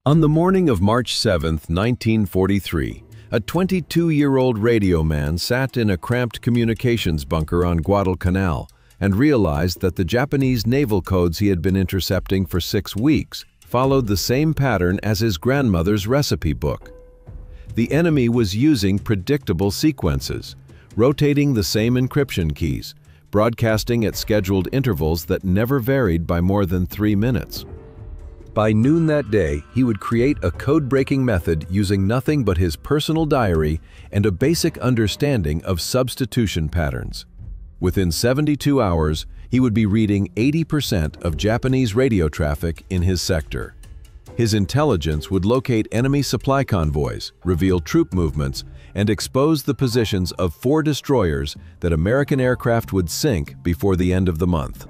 On the morning of March 7, 1943, a 22-year-old radioman sat in a cramped communications bunker on Guadalcanal and realized that the Japanese naval codes he had been intercepting for 6 weeks followed the same pattern as his grandmother's recipe book. The enemy was using predictable sequences, rotating the same encryption keys, broadcasting at scheduled intervals that never varied by more than 3 minutes. By noon that day, he would create a code-breaking method using nothing but his personal diary and a basic understanding of substitution patterns. Within 72 hours, he would be reading 80% of Japanese radio traffic in his sector. His intelligence would locate enemy supply convoys, reveal troop movements, and expose the positions of 4 destroyers that American aircraft would sink before the end of the month.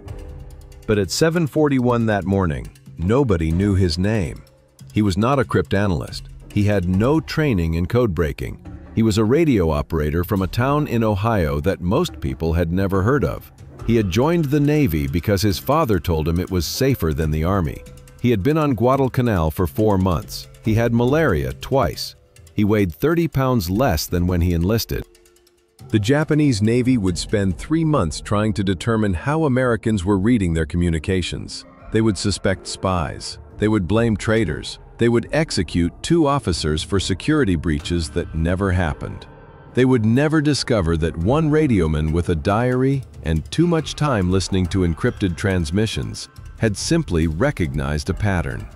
But at 7:41 that morning, nobody knew his name. He was not a cryptanalyst. He had no training in code breaking. He was a radio operator from a town in Ohio that most people had never heard of. He had joined the Navy because his father told him it was safer than the Army. He had been on Guadalcanal for 4 months. He had malaria twice. He weighed 30 pounds less than when he enlisted. The Japanese Navy would spend 3 months trying to determine how Americans were reading their communications. They would suspect spies. They would blame traitors. They would execute 2 officers for security breaches that never happened. They would never discover that one radioman with a diary and too much time listening to encrypted transmissions had simply recognized a pattern.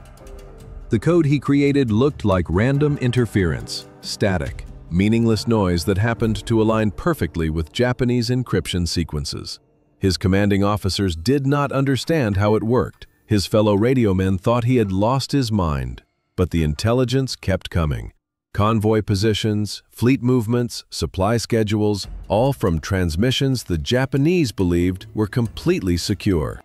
The code he created looked like random interference, static, meaningless noise that happened to align perfectly with Japanese encryption sequences. His commanding officers did not understand how it worked. His fellow radiomen thought he had lost his mind. But the intelligence kept coming. Convoy positions, fleet movements, supply schedules, all from transmissions the Japanese believed were completely secure.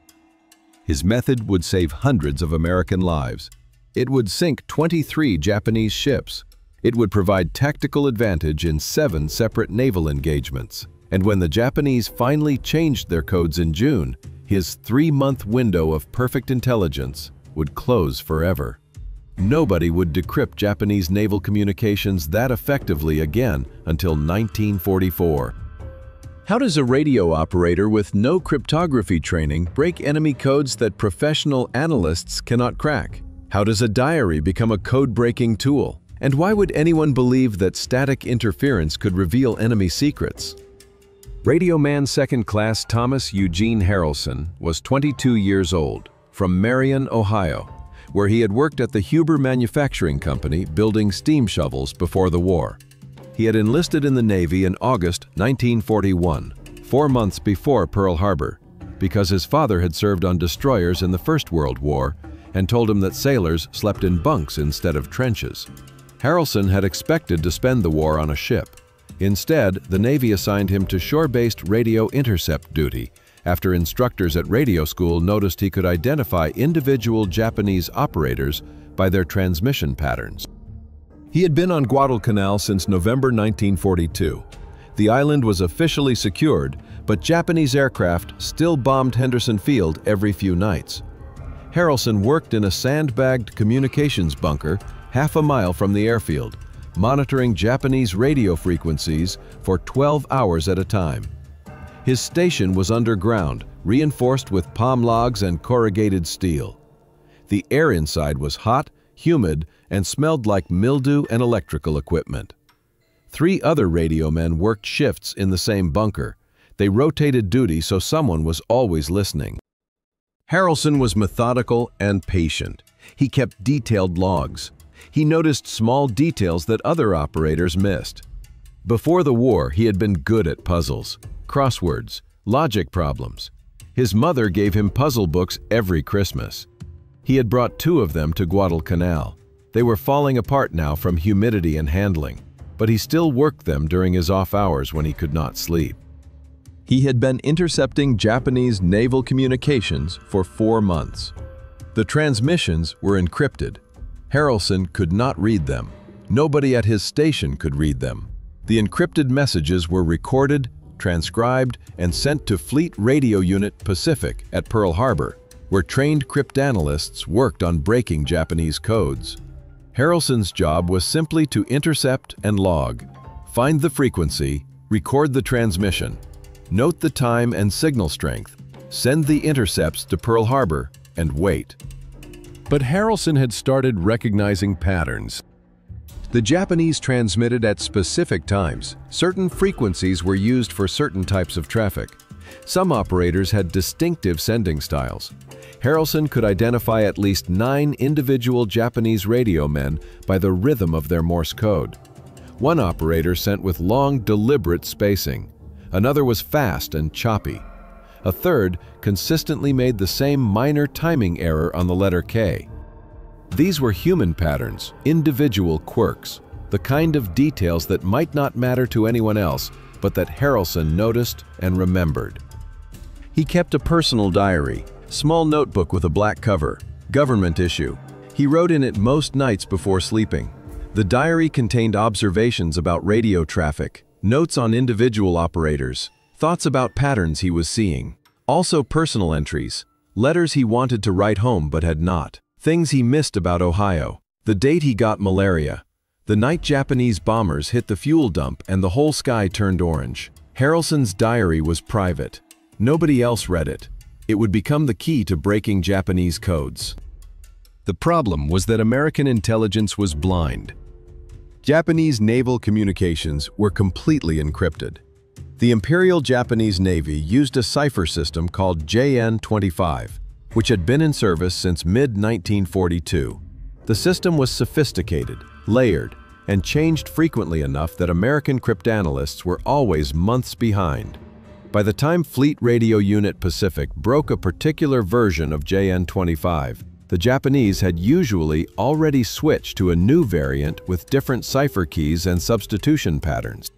His method would save hundreds of American lives. It would sink 23 Japanese ships. It would provide tactical advantage in 7 separate naval engagements. And when the Japanese finally changed their codes in June, his 3-month window of perfect intelligence would close forever. Nobody would decrypt Japanese naval communications that effectively again until 1944. How does a radio operator with no cryptography training break enemy codes that professional analysts cannot crack? How does a diary become a code-breaking tool? And why would anyone believe that static interference could reveal enemy secrets? Radioman Second Class Thomas Eugene Harrelson was 22 years old, from Marion, Ohio, where he had worked at the Huber Manufacturing Company building steam shovels before the war. He had enlisted in the Navy in August 1941, 4 months before Pearl Harbor, because his father had served on destroyers in the First World War and told him that sailors slept in bunks instead of trenches. Harrelson had expected to spend the war on a ship. Instead, the Navy assigned him to shore-based radio intercept duty after instructors at radio school noticed he could identify individual Japanese operators by their transmission patterns. He had been on Guadalcanal since November 1942. The island was officially secured, but Japanese aircraft still bombed Henderson Field every few nights. Harrelson worked in a sandbagged communications bunker half a mile from the airfield, monitoring Japanese radio frequencies for 12 hours at a time. His station was underground, reinforced with palm logs and corrugated steel. The air inside was hot, humid, and smelled like mildew and electrical equipment. 3 other radiomen worked shifts in the same bunker. They rotated duty so someone was always listening. Harrelson was methodical and patient. He kept detailed logs. He noticed small details that other operators missed. Before the war, he had been good at puzzles, crosswords, logic problems. His mother gave him puzzle books every Christmas. He had brought 2 of them to Guadalcanal. They were falling apart now from humidity and handling, but he still worked them during his off hours when he could not sleep. He had been intercepting Japanese naval communications for 4 months. The transmissions were encrypted. Harrelson could not read them. Nobody at his station could read them. The encrypted messages were recorded, transcribed, and sent to Fleet Radio Unit Pacific at Pearl Harbor, where trained cryptanalysts worked on breaking Japanese codes. Harrelson's job was simply to intercept and log, find the frequency, record the transmission, note the time and signal strength, send the intercepts to Pearl Harbor, and wait. But Harrelson had started recognizing patterns. The Japanese transmitted at specific times. Certain frequencies were used for certain types of traffic. Some operators had distinctive sending styles. Harrelson could identify at least 9 individual Japanese radiomen by the rhythm of their Morse code. One operator sent with long, deliberate spacing. Another was fast and choppy. A third consistently made the same minor timing error on the letter K. These were human patterns, individual quirks, the kind of details that might not matter to anyone else, but that Harrelson noticed and remembered. He kept a personal diary, small notebook with a black cover, government issue. He wrote in it most nights before sleeping. The diary contained observations about radio traffic, notes on individual operators, thoughts about patterns he was seeing. Also personal entries, letters he wanted to write home but had not. Things he missed about Ohio, the date he got malaria, the night Japanese bombers hit the fuel dump and the whole sky turned orange. Harrelson's diary was private. Nobody else read it. It would become the key to breaking Japanese codes. The problem was that American intelligence was blind. Japanese naval communications were completely encrypted. The Imperial Japanese Navy used a cipher system called JN-25, which had been in service since mid-1942. The system was sophisticated, layered, and changed frequently enough that American cryptanalysts were always months behind. By the time Fleet Radio Unit Pacific broke a particular version of JN-25, the Japanese had usually already switched to a new variant with different cipher keys and substitution patterns.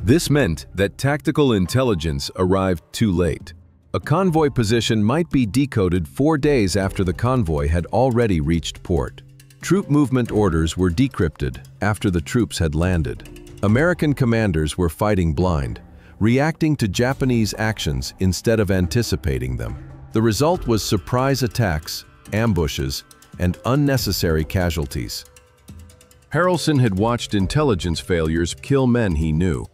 This meant that tactical intelligence arrived too late. A convoy position might be decoded 4 days after the convoy had already reached port. Troop movement orders were decrypted after the troops had landed. American commanders were fighting blind, reacting to Japanese actions instead of anticipating them. The result was surprise attacks, ambushes, and unnecessary casualties. Harrelson had watched intelligence failures kill men he knew.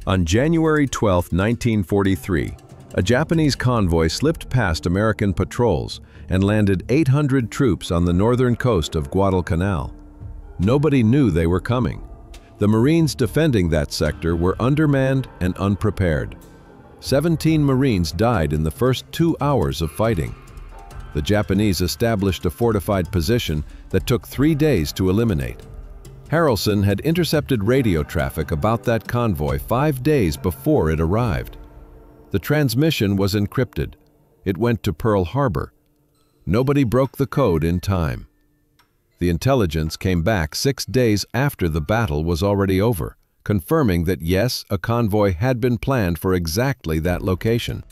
On January 12, 1943, a Japanese convoy slipped past American patrols and landed 800 troops on the northern coast of Guadalcanal. Nobody knew they were coming. The Marines defending that sector were undermanned and unprepared. 17 Marines died in the first 2 hours of fighting. The Japanese established a fortified position that took 3 days to eliminate. Harrelson had intercepted radio traffic about that convoy 5 days before it arrived. The transmission was encrypted. It went to Pearl Harbor. Nobody broke the code in time. The intelligence came back 6 days after the battle was already over, confirming that yes, a convoy had been planned for exactly that location.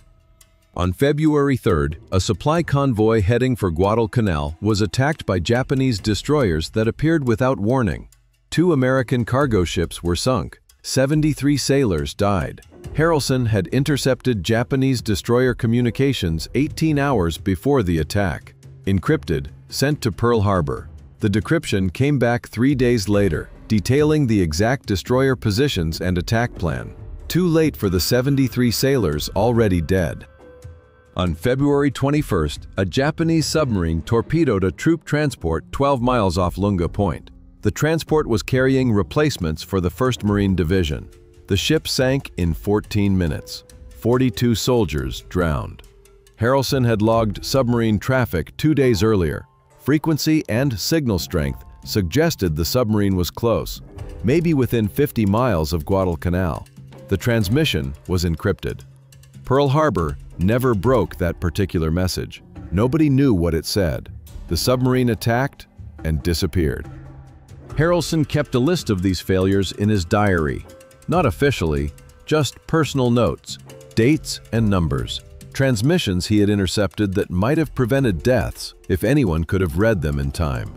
On February 3rd, a supply convoy heading for Guadalcanal was attacked by Japanese destroyers that appeared without warning. 2 American cargo ships were sunk. 73 sailors died. Harrelson had intercepted Japanese destroyer communications 18 hours before the attack. Encrypted, sent to Pearl Harbor. The decryption came back 3 days later, detailing the exact destroyer positions and attack plan. Too late for the 73 sailors already dead. On February 21st, a Japanese submarine torpedoed a troop transport 12 miles off Lunga Point. The transport was carrying replacements for the 1st Marine Division. The ship sank in 14 minutes. 42 soldiers drowned. Harrelson had logged submarine traffic 2 days earlier. Frequency and signal strength suggested the submarine was close, maybe within 50 miles of Guadalcanal. The transmission was encrypted. Pearl Harbor never broke that particular message. Nobody knew what it said. The submarine attacked and disappeared. Harrelson kept a list of these failures in his diary. Not officially, just personal notes, dates and numbers. Transmissions he had intercepted that might have prevented deaths if anyone could have read them in time.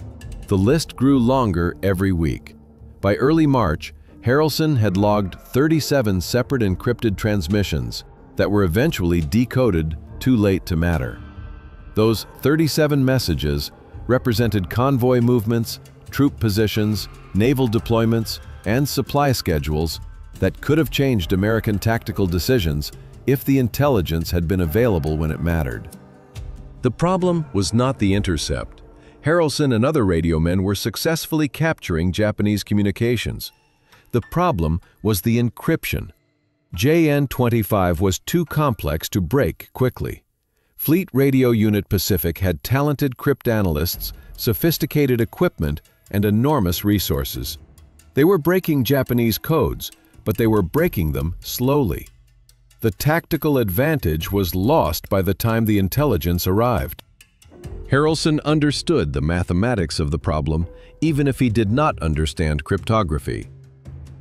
The list grew longer every week. By early March, Harrelson had logged 37 separate encrypted transmissions that were eventually decoded too late to matter. Those 37 messages represented convoy movements, troop positions, naval deployments, and supply schedules that could have changed American tactical decisions if the intelligence had been available when it mattered. The problem was not the intercept. Harrelson and other radio men were successfully capturing Japanese communications. The problem was the encryption. JN-25 was too complex to break quickly. Fleet Radio Unit Pacific had talented cryptanalysts, sophisticated equipment, and enormous resources. They were breaking Japanese codes, but they were breaking them slowly. The tactical advantage was lost by the time the intelligence arrived. Harrelson understood the mathematics of the problem, even if he did not understand cryptography.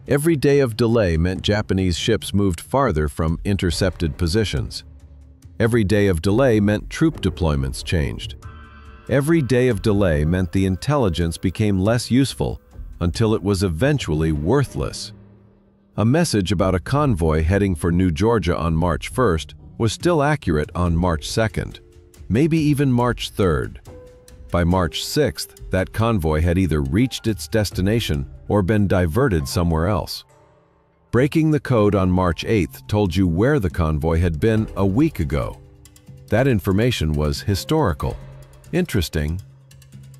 Every day of delay meant Japanese ships moved farther from intercepted positions. Every day of delay meant troop deployments changed. Every day of delay meant the intelligence became less useful until it was eventually worthless. A message about a convoy heading for New Georgia on March 1st was still accurate on March 2nd, maybe even March 3rd. By March 6th, that convoy had either reached its destination or been diverted somewhere else. Breaking the code on March 8th told you where the convoy had been a week ago. That information was historical, interesting,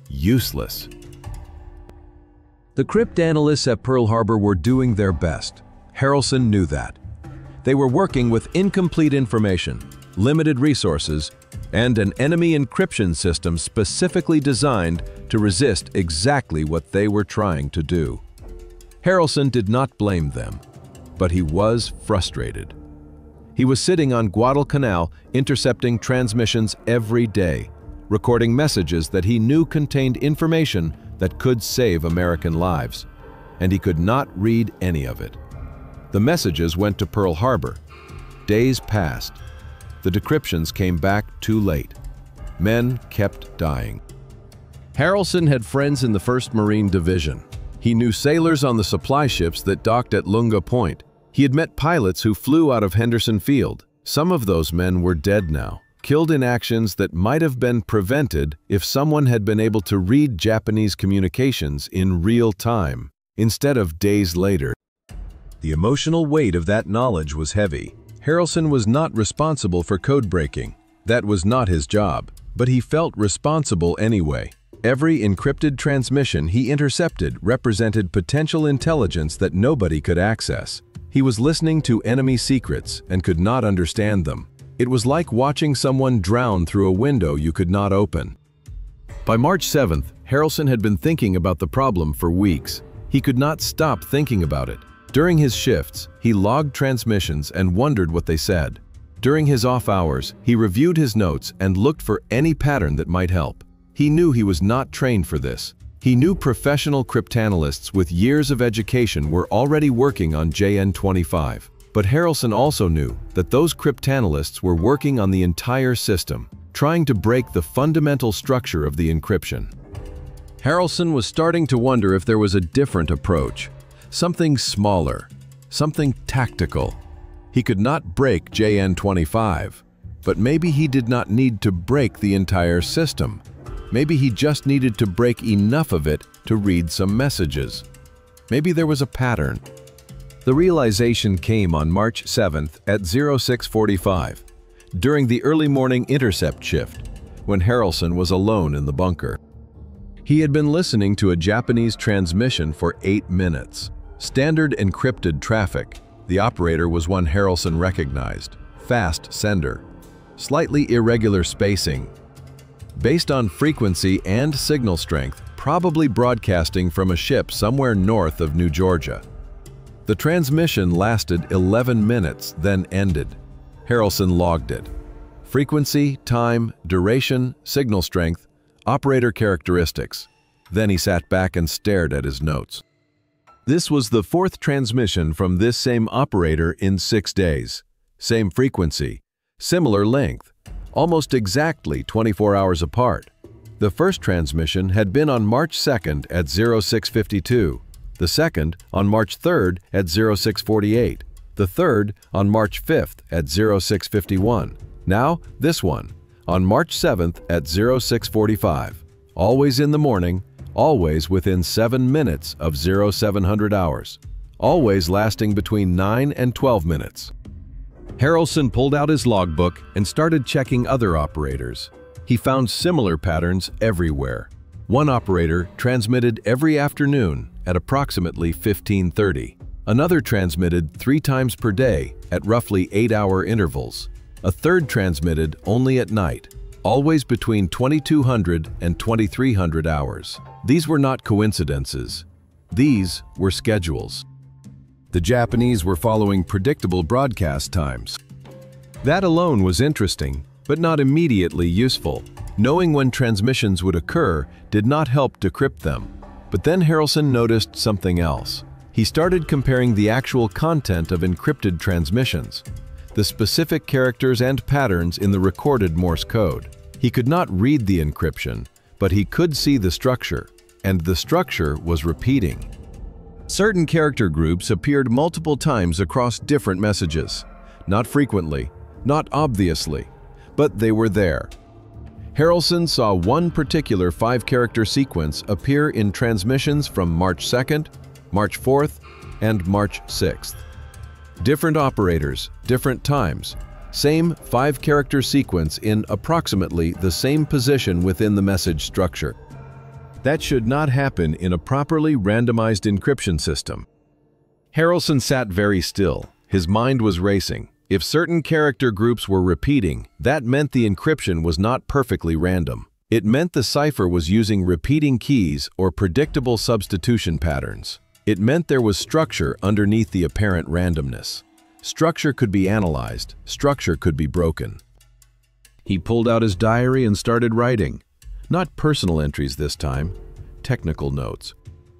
useless. The cryptanalysts at Pearl Harbor were doing their best. Harrelson knew that. They were working with incomplete information, limited resources, and an enemy encryption system specifically designed to resist exactly what they were trying to do. Harrelson did not blame them, but he was frustrated. He was sitting on Guadalcanal intercepting transmissions every day, recording messages that he knew contained information that could save American lives, and he could not read any of it. The messages went to Pearl Harbor. Days passed. The decryptions came back too late. Men kept dying. Harrelson had friends in the 1st Marine Division. He knew sailors on the supply ships that docked at Lunga Point. He had met pilots who flew out of Henderson Field. Some of those men were dead now, killed in actions that might have been prevented if someone had been able to read Japanese communications in real time, instead of days later. The emotional weight of that knowledge was heavy. Harrelson was not responsible for code breaking. That was not his job, but he felt responsible anyway. Every encrypted transmission he intercepted represented potential intelligence that nobody could access. He was listening to enemy secrets and could not understand them. It was like watching someone drown through a window you could not open. By March 7th, Harrelson had been thinking about the problem for weeks. He could not stop thinking about it. During his shifts, he logged transmissions and wondered what they said. During his off hours, he reviewed his notes and looked for any pattern that might help. He knew he was not trained for this. He knew professional cryptanalysts with years of education were already working on JN-25. But Harrelson also knew that those cryptanalysts were working on the entire system, trying to break the fundamental structure of the encryption. Harrelson was starting to wonder if there was a different approach. Something smaller, something tactical. He could not break JN-25, but maybe he did not need to break the entire system. Maybe he just needed to break enough of it to read some messages. Maybe there was a pattern. The realization came on March 7th at 06:45, during the early morning intercept shift, when Harrelson was alone in the bunker. He had been listening to a Japanese transmission for 8 minutes. Standard encrypted traffic. The operator was one Harrelson recognized. Fast sender. Slightly irregular spacing. Based on frequency and signal strength, probably broadcasting from a ship somewhere north of New Georgia. The transmission lasted 11 minutes, then ended. Harrelson logged it. Frequency, time, duration, signal strength, operator characteristics. Then he sat back and stared at his notes. This was the 4th transmission from this same operator in 6 days. Same frequency, similar length, almost exactly 24 hours apart. The first transmission had been on March 2nd at 06:52, the second on March 3rd at 06:48, the third on March 5th at 06:51. Now, this one, on March 7th at 06:45. Always in the morning, always within 7 minutes of 0700 hours, always lasting between 9 and 12 minutes. Harrelson pulled out his logbook and started checking other operators. He found similar patterns everywhere. One operator transmitted every afternoon at approximately 15:30. Another transmitted 3 times per day at roughly 8-hour intervals. A third transmitted only at night, always between 2200 and 2300 hours. These were not coincidences. These were schedules. The Japanese were following predictable broadcast times. That alone was interesting, but not immediately useful. Knowing when transmissions would occur did not help decrypt them. But then Harrelson noticed something else. He started comparing the actual content of encrypted transmissions, the specific characters and patterns in the recorded Morse code. He could not read the encryption, but he could see the structure, and the structure was repeating. Certain character groups appeared multiple times across different messages. Not frequently, not obviously, but they were there. Harrelson saw one particular 5-character sequence appear in transmissions from March 2nd, March 4th, and March 6th. Different operators, different times, same 5-character sequence in approximately the same position within the message structure. That should not happen in a properly randomized encryption system. Harrelson sat very still. His mind was racing. If certain character groups were repeating, that meant the encryption was not perfectly random. It meant the cipher was using repeating keys or predictable substitution patterns. It meant there was structure underneath the apparent randomness. Structure could be analyzed. Structure could be broken. He pulled out his diary and started writing. Not personal entries this time, technical notes.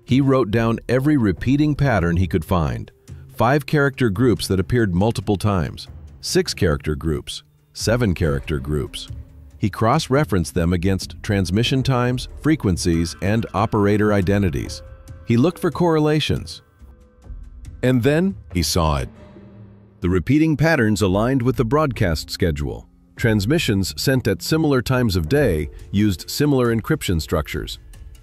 He wrote down every repeating pattern he could find. 5-character groups that appeared multiple times, 6-character groups, 7-character groups. He cross-referenced them against transmission times, frequencies, and operator identities. He looked for correlations. And then he saw it. The repeating patterns aligned with the broadcast schedule. Transmissions sent at similar times of day used similar encryption structures.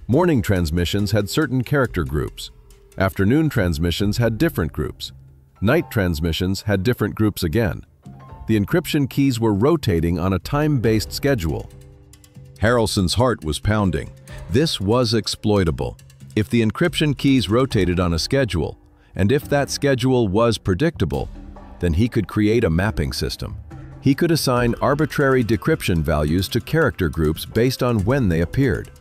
Morning transmissions had certain character groups. Afternoon transmissions had different groups. Night transmissions had different groups again. The encryption keys were rotating on a time-based schedule. Harrelson's heart was pounding. This was exploitable. If the encryption keys rotated on a schedule, and if that schedule was predictable, then he could create a mapping system. He could assign arbitrary decryption values to character groups based on when they appeared.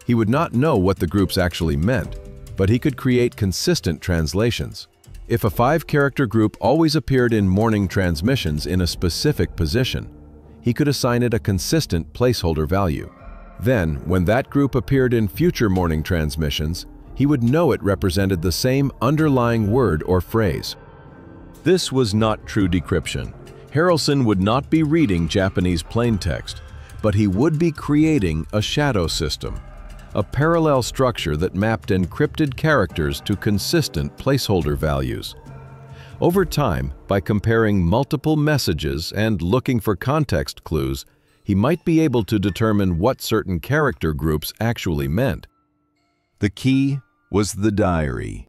He would not know what the groups actually meant, but he could create consistent translations. If a 5-character group always appeared in morning transmissions in a specific position, he could assign it a consistent placeholder value. Then, when that group appeared in future morning transmissions, he would know it represented the same underlying word or phrase. This was not true decryption. Harrelson would not be reading Japanese plaintext, but he would be creating a shadow system, a parallel structure that mapped encrypted characters to consistent placeholder values. Over time, by comparing multiple messages and looking for context clues, he might be able to determine what certain character groups actually meant. The key was the diary.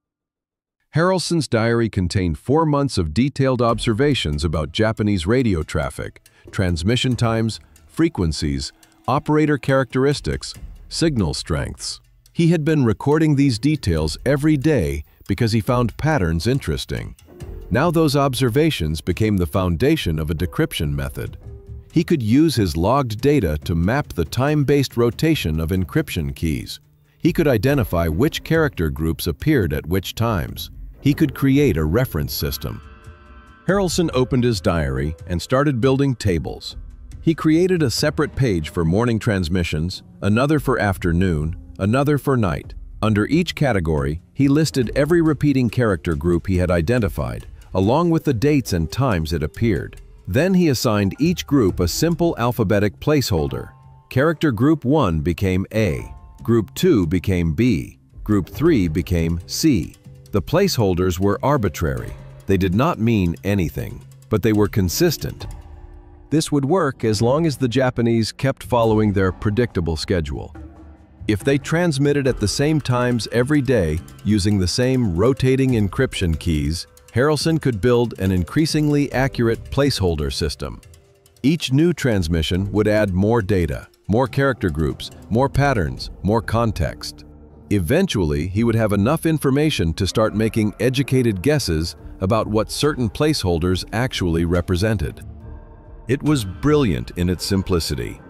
Harrelson's diary contained 4 months of detailed observations about Japanese radio traffic, transmission times, frequencies, operator characteristics, signal strengths. He had been recording these details every day because he found patterns interesting. Now those observations became the foundation of a decryption method. He could use his logged data to map the time-based rotation of encryption keys. He could identify which character groups appeared at which times. He could create a reference system. Harrelson opened his diary and started building tables. He created a separate page for morning transmissions, another for afternoon, another for night. Under each category, he listed every repeating character group he had identified, along with the dates and times it appeared. Then he assigned each group a simple alphabetic placeholder. Character group 1 became A, group 2 became B, group 3 became C. The placeholders were arbitrary. They did not mean anything, but they were consistent. This would work as long as the Japanese kept following their predictable schedule. If they transmitted at the same times every day using the same rotating encryption keys, Harrelson could build an increasingly accurate placeholder system. Each new transmission would add more data, more character groups, more patterns, more context. Eventually, he would have enough information to start making educated guesses about what certain placeholders actually represented. It was brilliant in its simplicity.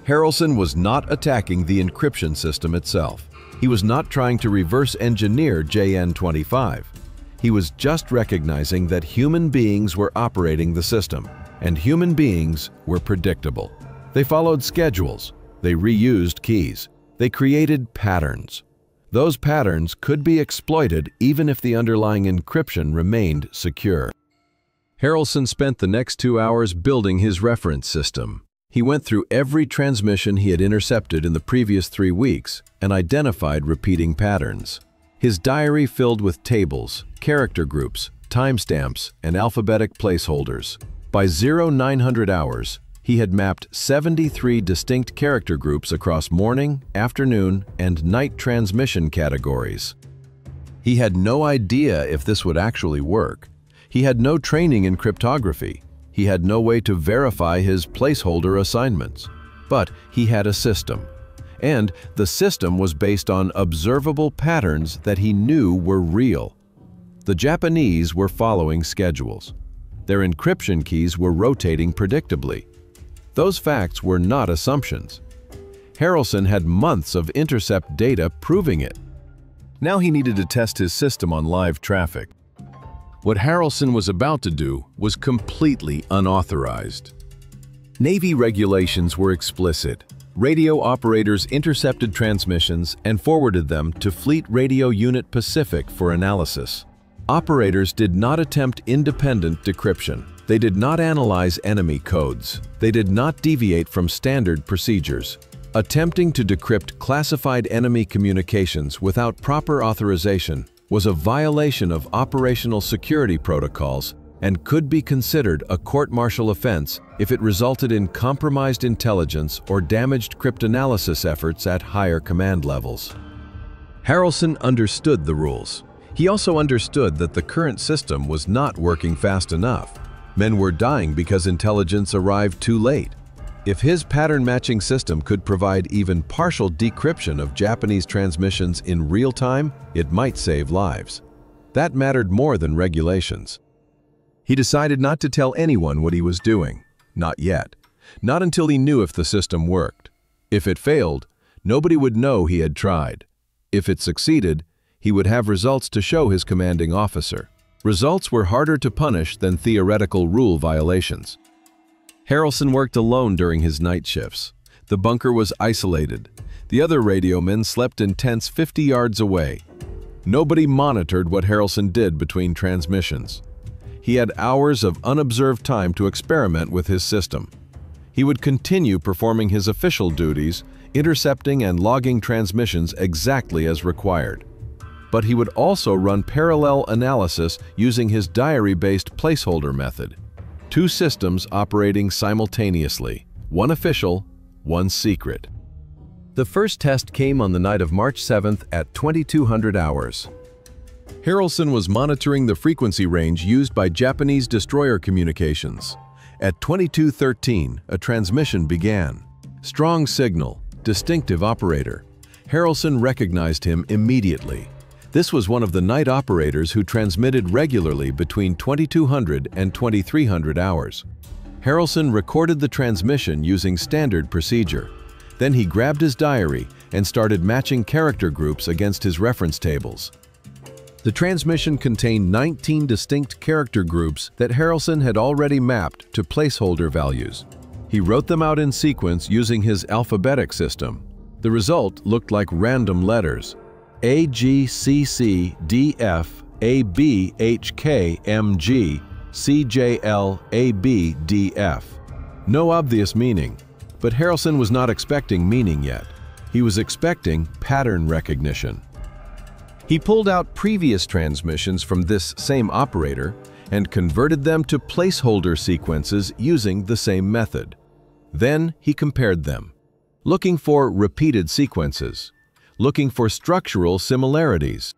Harrelson was not attacking the encryption system itself. He was not trying to reverse engineer JN25. He was just recognizing that human beings were operating the system, and human beings were predictable. They followed schedules, they reused keys, they created patterns. Those patterns could be exploited even if the underlying encryption remained secure. Harrelson spent the next 2 hours building his reference system. He went through every transmission he had intercepted in the previous 3 weeks and identified repeating patterns. His diary filled with tables, character groups, timestamps, and alphabetic placeholders. By 0900 hours, he had mapped 73 distinct character groups across morning, afternoon, and night transmission categories. He had no idea if this would actually work. He had no training in cryptography. He had no way to verify his placeholder assignments. But he had a system. And the system was based on observable patterns that he knew were real. The Japanese were following schedules. Their encryption keys were rotating predictably. Those facts were not assumptions. Harrelson had months of intercept data proving it. Now he needed to test his system on live traffic. What Harrelson was about to do was completely unauthorized. Navy regulations were explicit. Radio operators intercepted transmissions and forwarded them to Fleet Radio Unit Pacific for analysis. Operators did not attempt independent decryption. They did not analyze enemy codes. They did not deviate from standard procedures. Attempting to decrypt classified enemy communications without proper authorization was a violation of operational security protocols and could be considered a court-martial offense if it resulted in compromised intelligence or damaged cryptanalysis efforts at higher command levels. Harrelson understood the rules. He also understood that the current system was not working fast enough. Men were dying because intelligence arrived too late. If his pattern-matching system could provide even partial decryption of Japanese transmissions in real time, it might save lives. That mattered more than regulations. He decided not to tell anyone what he was doing. Not yet. Not until he knew if the system worked. If it failed, nobody would know he had tried. If it succeeded, he would have results to show his commanding officer. Results were harder to punish than theoretical rule violations. Harrelson worked alone during his night shifts. The bunker was isolated. The other radio men slept in tents 50 yards away. Nobody monitored what Harrelson did between transmissions. He had hours of unobserved time to experiment with his system. He would continue performing his official duties, intercepting and logging transmissions exactly as required. But he would also run parallel analysis using his diary-based placeholder method. 2 systems operating simultaneously, one official, one secret. The first test came on the night of March 7th at 2200 hours. Harrelson was monitoring the frequency range used by Japanese destroyer communications. At 2213, a transmission began. Strong signal, distinctive operator. Harrelson recognized him immediately. This was one of the night operators who transmitted regularly between 2200 and 2300 hours. Harrelson recorded the transmission using standard procedure. Then he grabbed his diary and started matching character groups against his reference tables. The transmission contained 19 distinct character groups that Harrelson had already mapped to placeholder values. He wrote them out in sequence using his alphabetic system. The result looked like random letters. A, G, C, C, D, F, A, B, H, K, M, G, C, J, L, A, B, D, F. No obvious meaning, but Harrelson was not expecting meaning yet. He was expecting pattern recognition. He pulled out previous transmissions from this same operator and converted them to placeholder sequences using the same method. Then he compared them, looking for repeated sequences. looking for structural similarities.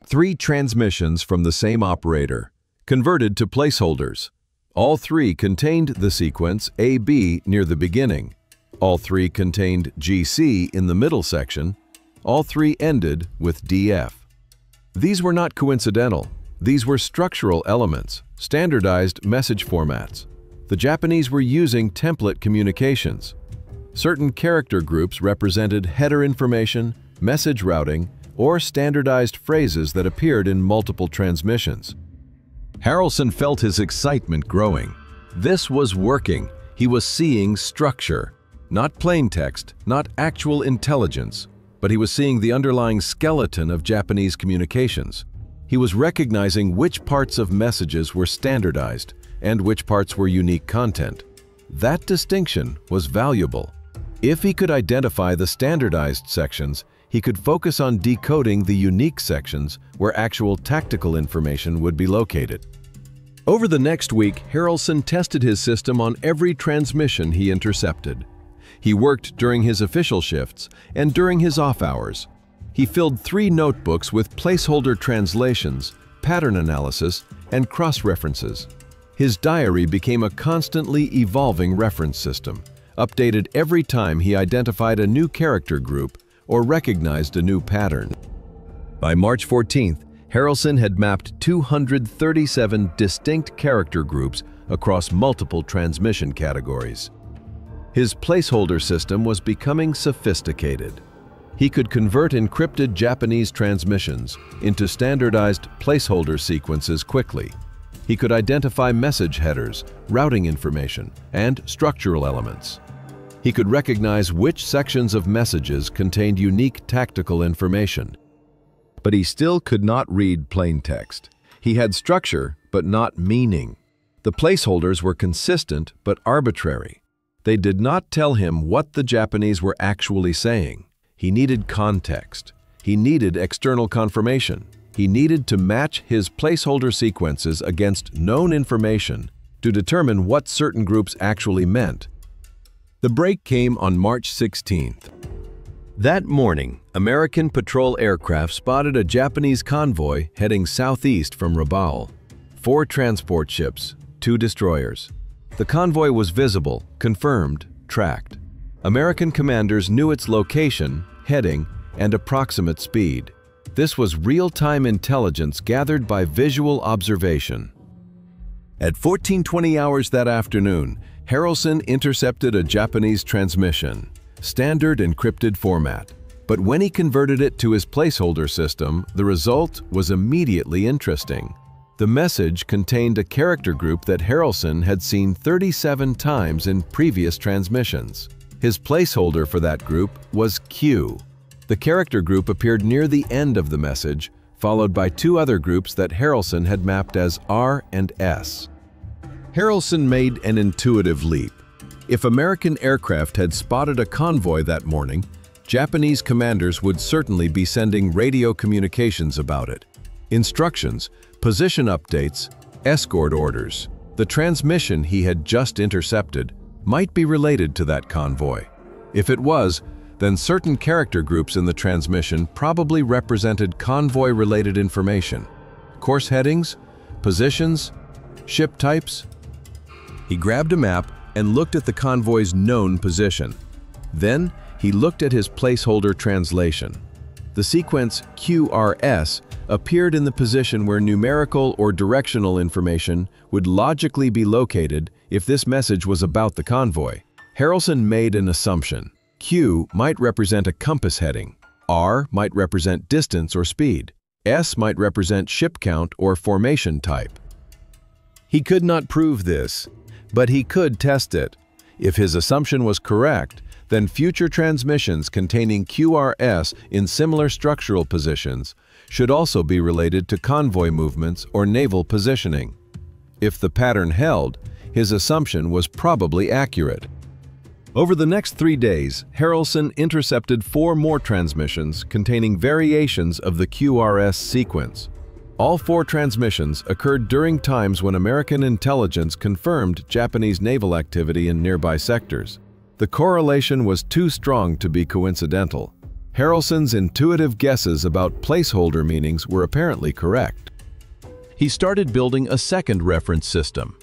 3 transmissions from the same operator, converted to placeholders. All 3 contained the sequence AB near the beginning. All 3 contained GC in the middle section. All 3 ended with DF. These were not coincidental. These were structural elements, standardized message formats. The Japanese were using template communications. Certain character groups represented header information, message routing, or standardized phrases that appeared in multiple transmissions. Harrelson felt his excitement growing. This was working. He was seeing structure. Not plain text, not actual intelligence, but he was seeing the underlying skeleton of Japanese communications. He was recognizing which parts of messages were standardized and which parts were unique content. That distinction was valuable. If he could identify the standardized sections, he could focus on decoding the unique sections where actual tactical information would be located. Over the next week, Harrelson tested his system on every transmission he intercepted. He worked during his official shifts and during his off hours. He filled 3 notebooks with placeholder translations, pattern analysis, and cross-references. His diary became a constantly evolving reference system, updated every time he identified a new character group or recognized a new pattern. By March 14th, Harrelson had mapped 237 distinct character groups across multiple transmission categories. His placeholder system was becoming sophisticated. He could convert encrypted Japanese transmissions into standardized placeholder sequences quickly. He could identify message headers, routing information, and structural elements. He could recognize which sections of messages contained unique tactical information. But he still could not read plain text. He had structure, but not meaning. The placeholders were consistent, but arbitrary. They did not tell him what the Japanese were actually saying. He needed context. He needed external confirmation. He needed to match his placeholder sequences against known information to determine what certain groups actually meant. The break came on March 16th. That morning, American patrol aircraft spotted a Japanese convoy heading southeast from Rabaul. 4 transport ships, 2 destroyers. The convoy was visible, confirmed, tracked. American commanders knew its location, heading, and approximate speed. This was real-time intelligence gathered by visual observation. At 14:20 hours that afternoon, Harrelson intercepted a Japanese transmission, standard encrypted format. But when he converted it to his placeholder system, the result was immediately interesting. The message contained a character group that Harrelson had seen 37 times in previous transmissions. His placeholder for that group was Q. The character group appeared near the end of the message, followed by 2 other groups that Harrelson had mapped as R and S. Harrelson made an intuitive leap. If American aircraft had spotted a convoy that morning, Japanese commanders would certainly be sending radio communications about it. Instructions, position updates, escort orders. The transmission he had just intercepted might be related to that convoy. If it was, then certain character groups in the transmission probably represented convoy-related information. Course headings, positions, ship types. He grabbed a map and looked at the convoy's known position. Then, he looked at his placeholder translation. The sequence QRS appeared in the position where numerical or directional information would logically be located if this message was about the convoy. Harrelson made an assumption. Q might represent a compass heading. R might represent distance or speed. S might represent ship count or formation type. He could not prove this, but he could test it. If his assumption was correct, then future transmissions containing QRS in similar structural positions should also be related to convoy movements or naval positioning. If the pattern held, his assumption was probably accurate. Over the next 3 days, Harrelson intercepted 4 more transmissions containing variations of the QRS sequence. All 4 transmissions occurred during times when American intelligence confirmed Japanese naval activity in nearby sectors. The correlation was too strong to be coincidental. Harrelson's intuitive guesses about placeholder meanings were apparently correct. He started building a second reference system.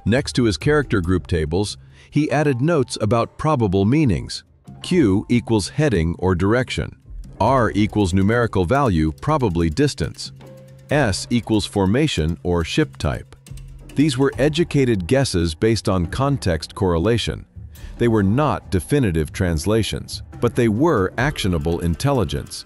Next to his character group tables, he added notes about probable meanings. Q equals heading or direction. R equals numerical value, probably distance. S equals formation or ship type. These were educated guesses based on context correlation. They were not definitive translations, but they were actionable intelligence.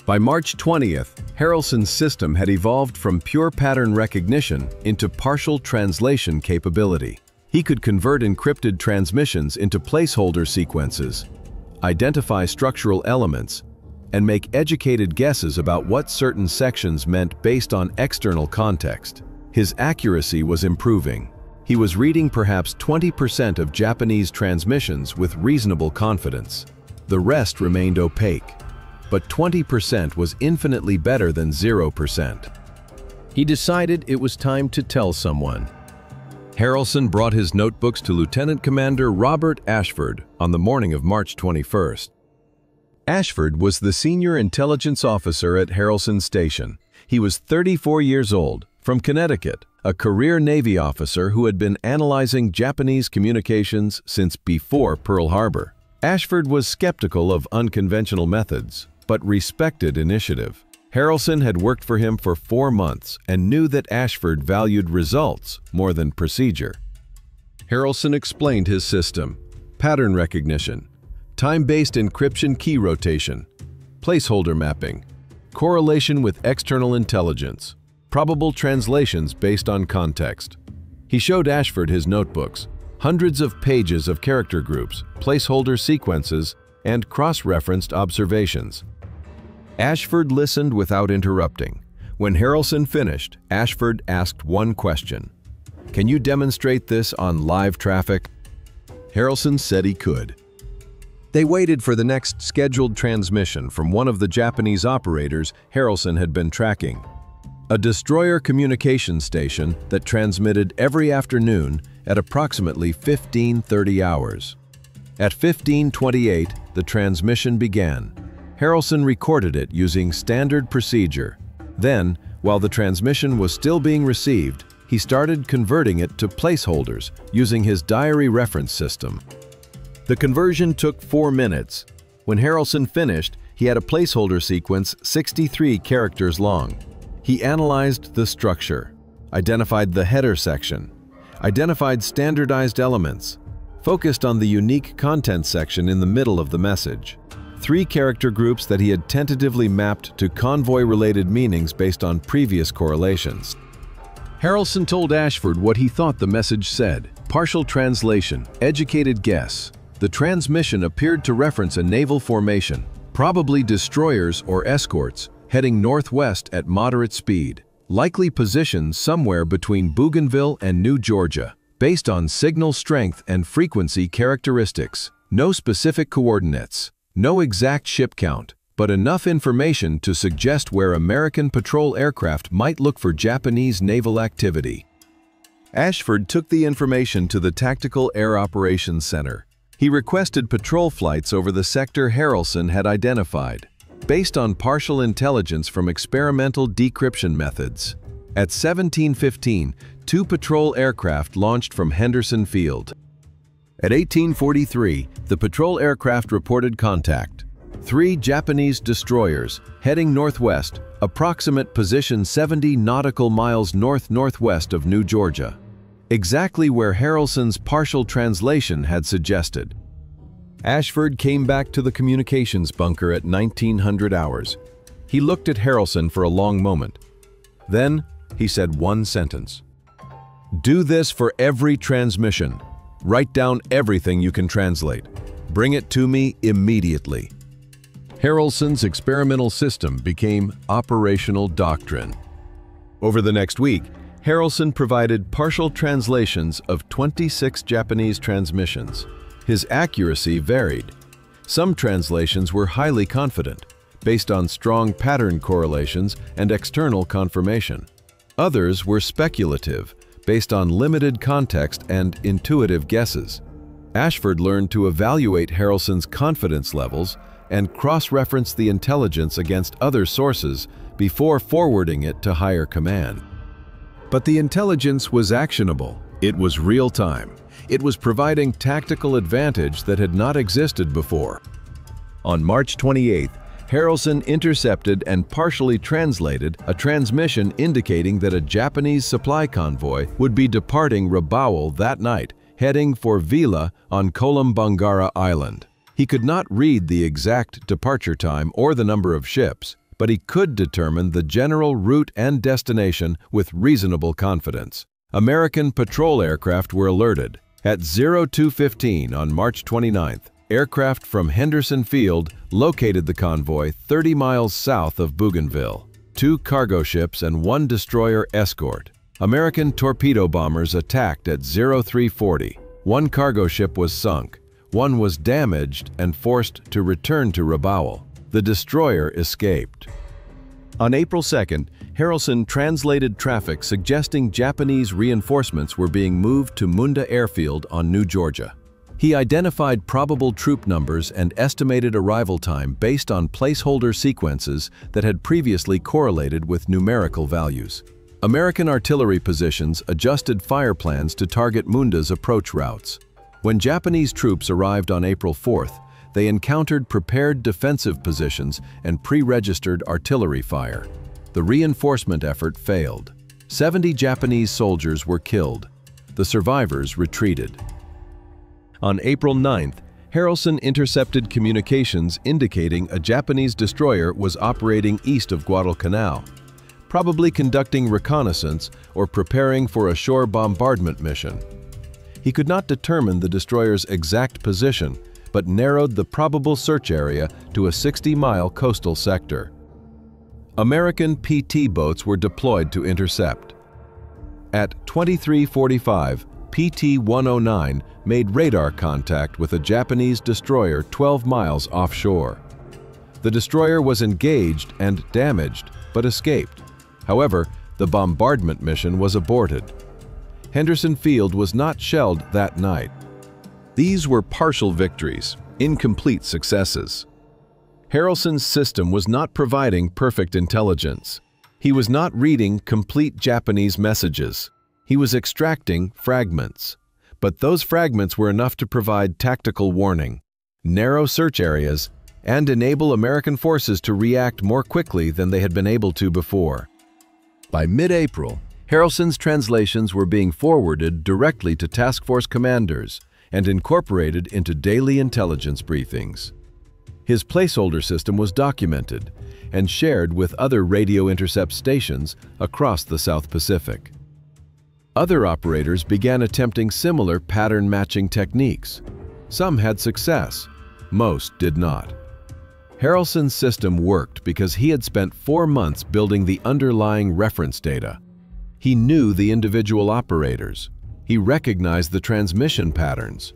By March 20th, Harrelson's system had evolved from pure pattern recognition into partial translation capability. He could convert encrypted transmissions into placeholder sequences, identify structural elements, and make educated guesses about what certain sections meant based on external context. His accuracy was improving. He was reading perhaps 20% of Japanese transmissions with reasonable confidence. The rest remained opaque, but 20% was infinitely better than 0%. He decided it was time to tell someone. Harrelson brought his notebooks to Lieutenant Commander Robert Ashford on the morning of March 21st. Ashford was the senior intelligence officer at Harrelson Station. He was 34 years old, from Connecticut, a career Navy officer who had been analyzing Japanese communications since before Pearl Harbor. Ashford was skeptical of unconventional methods, but respected initiative. Harrelson had worked for him for 4 months and knew that Ashford valued results more than procedure. Harrelson explained his system: pattern recognition, time-based encryption key rotation, placeholder mapping, correlation with external intelligence, probable translations based on context. He showed Ashford his notebooks, hundreds of pages of character groups, placeholder sequences, and cross-referenced observations. Ashford listened without interrupting. When Harrelson finished, Ashford asked one question: "Can you demonstrate this on live traffic?" Harrelson said he could. They waited for the next scheduled transmission from one of the Japanese operators Harrelson had been tracking. A destroyer communication station that transmitted every afternoon at approximately 15:30 hours. At 15:28, the transmission began. Harrelson recorded it using standard procedure. Then, while the transmission was still being received, he started converting it to placeholders using his diary reference system. The conversion took 4 minutes. When Harrelson finished, he had a placeholder sequence 63 characters long. He analyzed the structure, identified the header section, identified standardized elements, focused on the unique content section in the middle of the message. 3 character groups that he had tentatively mapped to convoy-related meanings based on previous correlations. Harrelson told Ashford what he thought the message said: partial translation, educated guess. The transmission appeared to reference a naval formation, probably destroyers or escorts, heading northwest at moderate speed, likely positioned somewhere between Bougainville and New Georgia, based on signal strength and frequency characteristics. No specific coordinates, no exact ship count, but enough information to suggest where American patrol aircraft might look for Japanese naval activity. Ashford took the information to the Tactical Air Operations Center. He requested patrol flights over the sector Harrelson had identified, based on partial intelligence from experimental decryption methods. At 17:15, 2 patrol aircraft launched from Henderson Field. At 18:43, the patrol aircraft reported contact. 3 Japanese destroyers heading northwest, approximate position 70 nautical miles north-northwest of New Georgia, exactly where Harrelson's partial translation had suggested. Ashford came back to the communications bunker at 1900 hours. He looked at Harrelson for a long moment. Then, he said one sentence: "Do this for every transmission. Write down everything you can translate. Bring it to me immediately." Harrelson's experimental system became operational doctrine. Over the next week, Harrelson provided partial translations of 26 Japanese transmissions. His accuracy varied. Some translations were highly confident, based on strong pattern correlations and external confirmation. Others were speculative, based on limited context and intuitive guesses. Ashford learned to evaluate Harrelson's confidence levels and cross-reference the intelligence against other sources before forwarding it to higher command. But the intelligence was actionable. It was real-time. It was providing tactical advantage that had not existed before. On March 28th, Harrelson intercepted and partially translated a transmission indicating that a Japanese supply convoy would be departing Rabaul that night, heading for Vila on Kolombangara Island. He could not read the exact departure time or the number of ships, but he could determine the general route and destination with reasonable confidence. American patrol aircraft were alerted. At 02:15 on March 29th, aircraft from Henderson Field located the convoy 30 miles south of Bougainville. 2 cargo ships and 1 destroyer escort. American torpedo bombers attacked at 0340. 1 cargo ship was sunk. 1 was damaged and forced to return to Rabaul. The destroyer escaped. On April 2nd, Harrelson translated traffic suggesting Japanese reinforcements were being moved to Munda Airfield on New Georgia. He identified probable troop numbers and estimated arrival time based on placeholder sequences that had previously correlated with numerical values. American artillery positions adjusted fire plans to target Munda's approach routes. When Japanese troops arrived on April 4th, they encountered prepared defensive positions and pre-registered artillery fire. The reinforcement effort failed. 70 Japanese soldiers were killed. The survivors retreated. On April 9th, Harrelson intercepted communications indicating a Japanese destroyer was operating east of Guadalcanal, probably conducting reconnaissance or preparing for a shore bombardment mission. He could not determine the destroyer's exact position, but narrowed the probable search area to a 60-mile coastal sector. American PT boats were deployed to intercept. At 23:45, PT-109 made radar contact with a Japanese destroyer 12 miles offshore. The destroyer was engaged and damaged, but escaped. However, the bombardment mission was aborted. Henderson Field was not shelled that night. These were partial victories, incomplete successes. Harrelson's system was not providing perfect intelligence. He was not reading complete Japanese messages. He was extracting fragments. But those fragments were enough to provide tactical warning, narrow search areas, and enable American forces to react more quickly than they had been able to before. By mid-April, Harrelson's translations were being forwarded directly to task force commanders and incorporated into daily intelligence briefings. His placeholder system was documented and shared with other radio intercept stations across the South Pacific. Other operators began attempting similar pattern-matching techniques. Some had success, most did not. Harrelson's system worked because he had spent 4 months building the underlying reference data. He knew the individual operators. He recognized the transmission patterns.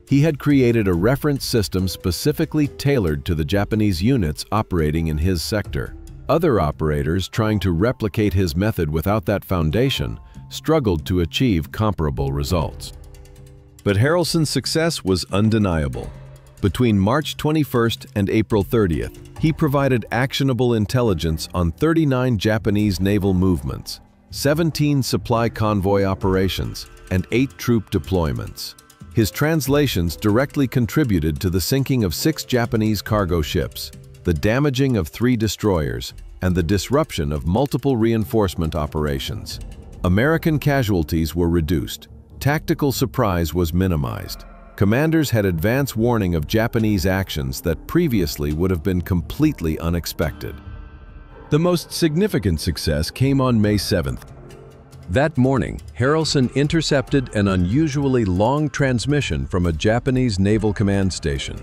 He had created a reference system specifically tailored to the Japanese units operating in his sector. Other operators trying to replicate his method without that foundation struggled to achieve comparable results. But Harrelson's success was undeniable. Between March 21st and April 30th, he provided actionable intelligence on 39 Japanese naval movements, 17 supply convoy operations, and 8 troop deployments. His translations directly contributed to the sinking of 6 Japanese cargo ships, the damaging of 3 destroyers, and the disruption of multiple reinforcement operations. American casualties were reduced. Tactical surprise was minimized. Commanders had advance warning of Japanese actions that previously would have been completely unexpected. The most significant success came on May 7th. That morning, Harrelson intercepted an unusually long transmission from a Japanese naval command station.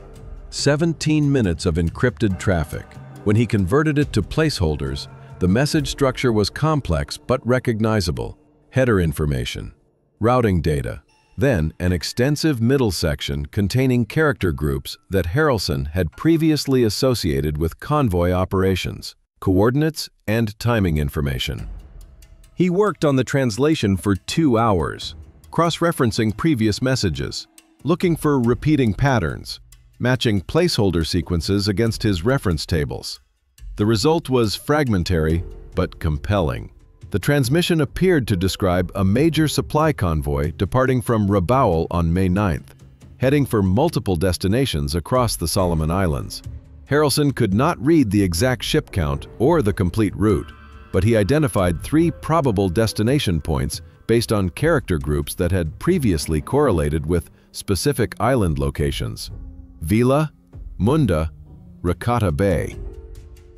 17 minutes of encrypted traffic. When he converted it to placeholders, the message structure was complex but recognizable. Header information, routing data, then an extensive middle section containing character groups that Harrelson had previously associated with convoy operations, coordinates, and timing information. He worked on the translation for 2 hours, cross-referencing previous messages, looking for repeating patterns. matching placeholder sequences against his reference tables. The result was fragmentary but compelling. The transmission appeared to describe a major supply convoy departing from Rabaul on May 9th, heading for multiple destinations across the Solomon Islands. Harrelson could not read the exact ship count or the complete route, but he identified 3 probable destination points based on character groups that had previously correlated with specific island locations: Vila, Munda, Rakata Bay.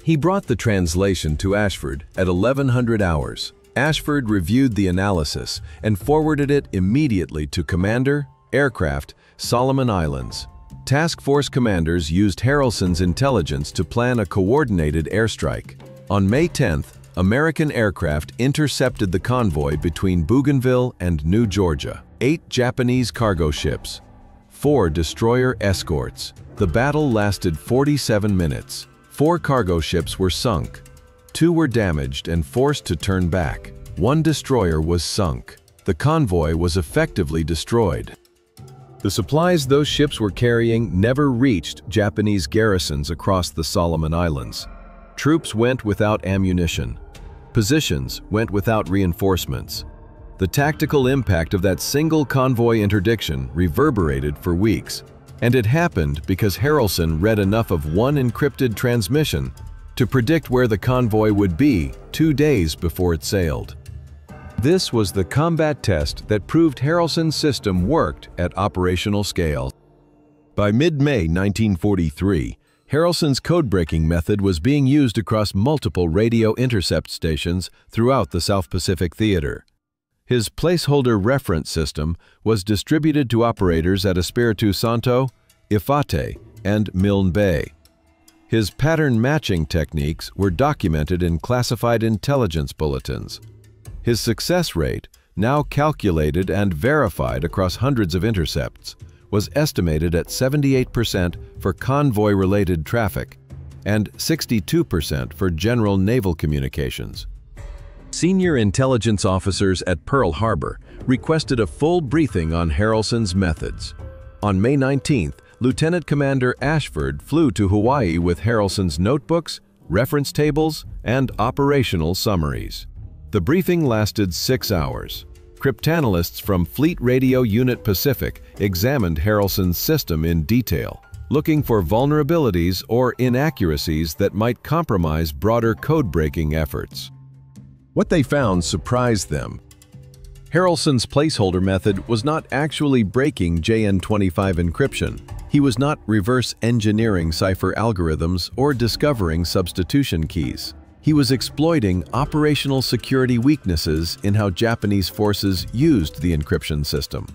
He brought the translation to Ashford at 1100 hours. Ashford reviewed the analysis and forwarded it immediately to Commander, Aircraft, Solomon Islands. Task Force commanders used Harrelson's intelligence to plan a coordinated airstrike. On May 10th, American aircraft intercepted the convoy between Bougainville and New Georgia. 8 Japanese cargo ships, 4 destroyer escorts. The battle lasted 47 minutes. 4 cargo ships were sunk. 2 were damaged and forced to turn back. 1 destroyer was sunk. The convoy was effectively destroyed. The supplies those ships were carrying never reached Japanese garrisons across the Solomon Islands. Troops went without ammunition. Positions went without reinforcements. The tactical impact of that single convoy interdiction reverberated for weeks. And it happened because Harrelson read enough of one encrypted transmission to predict where the convoy would be 2 days before it sailed. This was the combat test that proved Harrelson's system worked at operational scale. By mid-May 1943, Harrelson's code-breaking method was being used across multiple radio intercept stations throughout the South Pacific Theater. His placeholder reference system was distributed to operators at Espiritu Santo, Ifate, and Milne Bay. His pattern matching techniques were documented in classified intelligence bulletins. His success rate, now calculated and verified across hundreds of intercepts, was estimated at 78% for convoy-related traffic and 62% for general naval communications. Senior intelligence officers at Pearl Harbor requested a full briefing on Harrelson's methods. On May 19th, Lieutenant Commander Ashford flew to Hawaii with Harrelson's notebooks, reference tables, and operational summaries. The briefing lasted 6 hours. Cryptanalysts from Fleet Radio Unit Pacific examined Harrelson's system in detail, looking for vulnerabilities or inaccuracies that might compromise broader code-breaking efforts. What they found surprised them. Harrelson's placeholder method was not actually breaking JN25 encryption. He was not reverse engineering cipher algorithms or discovering substitution keys. He was exploiting operational security weaknesses in how Japanese forces used the encryption system.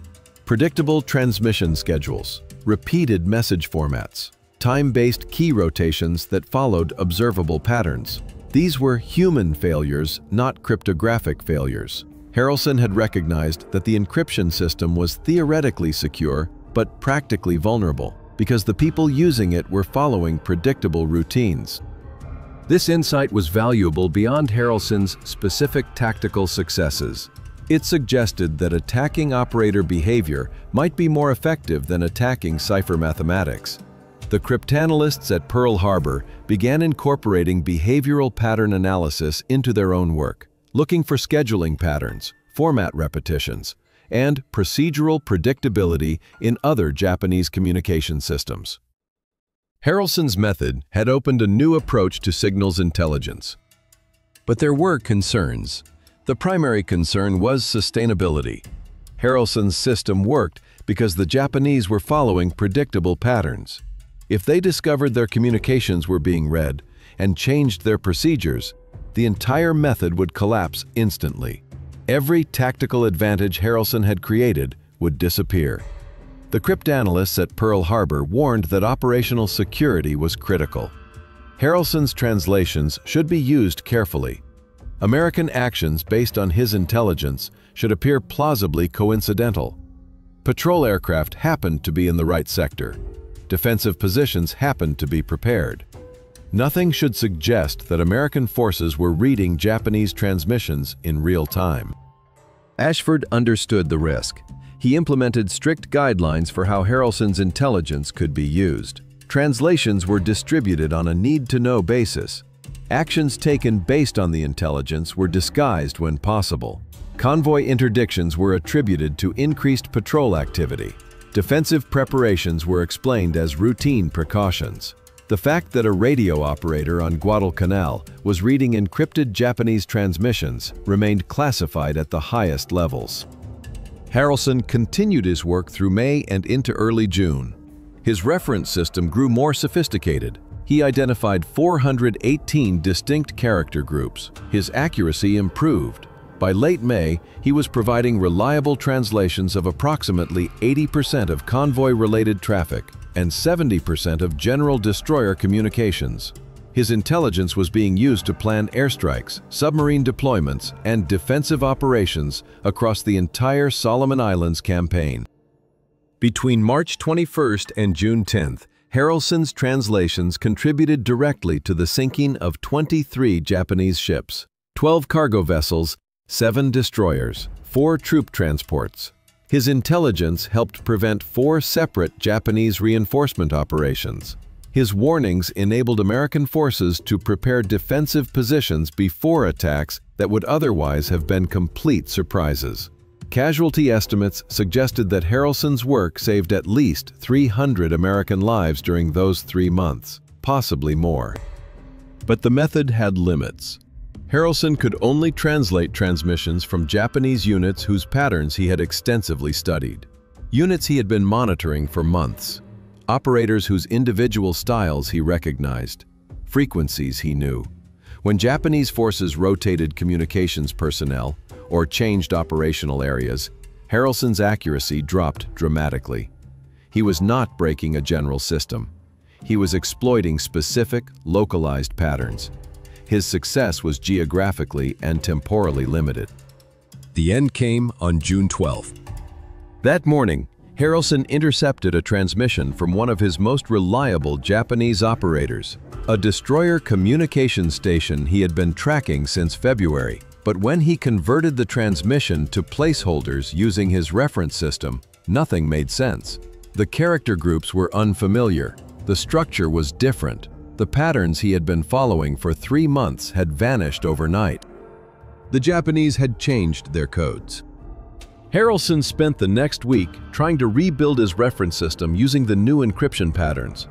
Predictable transmission schedules, repeated message formats, time-based key rotations that followed observable patterns. These were human failures, not cryptographic failures. Harrelson had recognized that the encryption system was theoretically secure but practically vulnerable because the people using it were following predictable routines. This insight was valuable beyond Harrelson's specific tactical successes. It suggested that attacking operator behavior might be more effective than attacking cipher mathematics. The cryptanalysts at Pearl Harbor began incorporating behavioral pattern analysis into their own work, looking for scheduling patterns, format repetitions, and procedural predictability in other Japanese communication systems. Harrelson's method had opened a new approach to signals intelligence. But there were concerns. The primary concern was sustainability. Harrelson's system worked because the Japanese were following predictable patterns. If they discovered their communications were being read and changed their procedures, the entire method would collapse instantly. Every tactical advantage Harrelson had created would disappear. The cryptanalysts at Pearl Harbor warned that operational security was critical. Harrelson's translations should be used carefully. American actions based on his intelligence should appear plausibly coincidental. Patrol aircraft happened to be in the right sector. Defensive positions happened to be prepared. Nothing should suggest that American forces were reading Japanese transmissions in real time. Ashford understood the risk. he implemented strict guidelines for how Harrelson's intelligence could be used. Translations were distributed on a need-to-know basis. Actions taken based on the intelligence were disguised when possible. Convoy interdictions were attributed to increased patrol activity. Defensive preparations were explained as routine precautions. The fact that a radio operator on Guadalcanal was reading encrypted Japanese transmissions remained classified at the highest levels. Harrelson continued his work through May and into early June. His reference system grew more sophisticated. He identified 418 distinct character groups. His accuracy improved. By late May, he was providing reliable translations of approximately 80% of convoy-related traffic and 70% of general destroyer communications. His intelligence was being used to plan airstrikes, submarine deployments, and defensive operations across the entire Solomon Islands campaign. Between March 21st and June 10th, Harrelson's translations contributed directly to the sinking of 23 Japanese ships, 12 cargo vessels, 7 destroyers, 4 troop transports. His intelligence helped prevent 4 separate Japanese reinforcement operations. His warnings enabled American forces to prepare defensive positions before attacks that would otherwise have been complete surprises. Casualty estimates suggested that Harrelson's work saved at least 300 American lives during those 3 months, possibly more. But the method had limits. Harrelson could only translate transmissions from Japanese units whose patterns he had extensively studied. Units he had been monitoring for months. Operators whose individual styles he recognized. Frequencies he knew. When Japanese forces rotated communications personnel or changed operational areas, Harrelson's accuracy dropped dramatically. He was not breaking a general system. He was exploiting specific, localized patterns. His success was geographically and temporally limited. The end came on June 12th. That morning, Harrelson intercepted a transmission from one of his most reliable Japanese operators, a destroyer communication station he had been tracking since February. But when he converted the transmission to placeholders using his reference system, nothing made sense. The character groups were unfamiliar. The structure was different. The patterns he had been following for 3 months had vanished overnight. The Japanese had changed their codes. Harrelson spent the next week trying to rebuild his reference system using the new encryption patterns.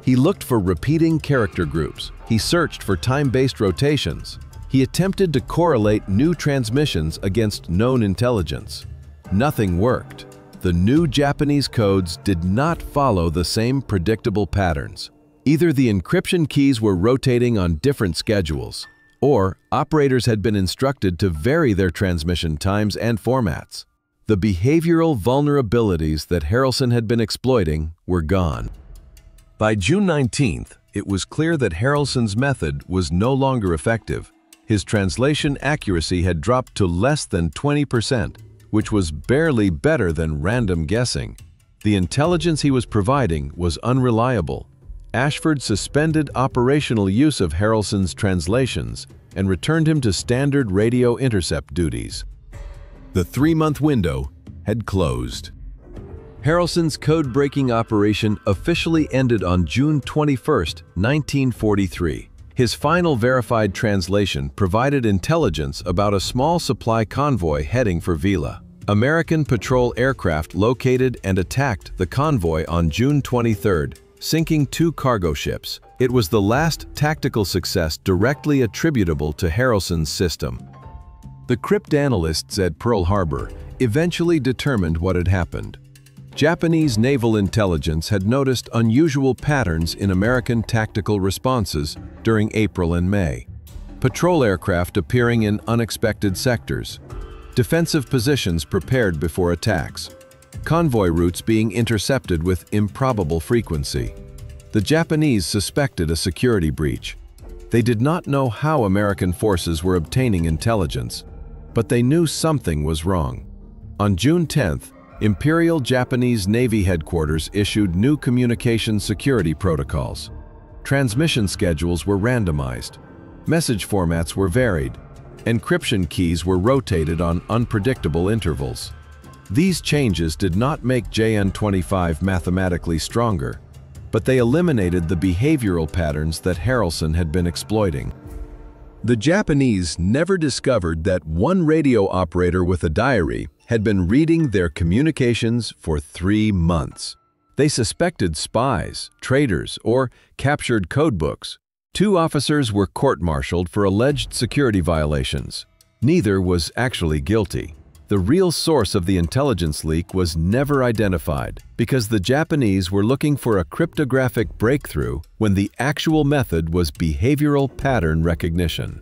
He looked for repeating character groups. He searched for time-based rotations. He attempted to correlate new transmissions against known intelligence. Nothing worked. The new Japanese codes did not follow the same predictable patterns. Either the encryption keys were rotating on different schedules, or operators had been instructed to vary their transmission times and formats. The behavioral vulnerabilities that Harrelson had been exploiting were gone. By June 19th, it was clear that Harrelson's method was no longer effective. His translation accuracy had dropped to less than 20%, which was barely better than random guessing. The intelligence he was providing was unreliable. Ashford suspended operational use of Harrelson's translations and returned him to standard radio intercept duties. The 3-month window had closed. Harrelson's code-breaking operation officially ended on June 21, 1943. His final verified translation provided intelligence about a small supply convoy heading for Vila. American patrol aircraft located and attacked the convoy on June 23, sinking 2 cargo ships. It was the last tactical success directly attributable to Harrelson's system. The cryptanalysts at Pearl Harbor eventually determined what had happened. Japanese naval intelligence had noticed unusual patterns in American tactical responses during April and May. Patrol aircraft appearing in unexpected sectors, defensive positions prepared before attacks, convoy routes being intercepted with improbable frequency. The Japanese suspected a security breach. They did not know how American forces were obtaining intelligence, but they knew something was wrong. On June 10th, Imperial Japanese Navy headquarters issued new communication security protocols. Transmission schedules were randomized. Message formats were varied. Encryption keys were rotated on unpredictable intervals. These changes did not make JN-25 mathematically stronger, but they eliminated the behavioral patterns that Harrelson had been exploiting. The Japanese never discovered that one radio operator with a diary had been reading their communications for 3 months. They suspected spies, traitors, or captured codebooks. 2 officers were court-martialed for alleged security violations. Neither was actually guilty. The real source of the intelligence leak was never identified because the Japanese were looking for a cryptographic breakthrough when the actual method was behavioral pattern recognition.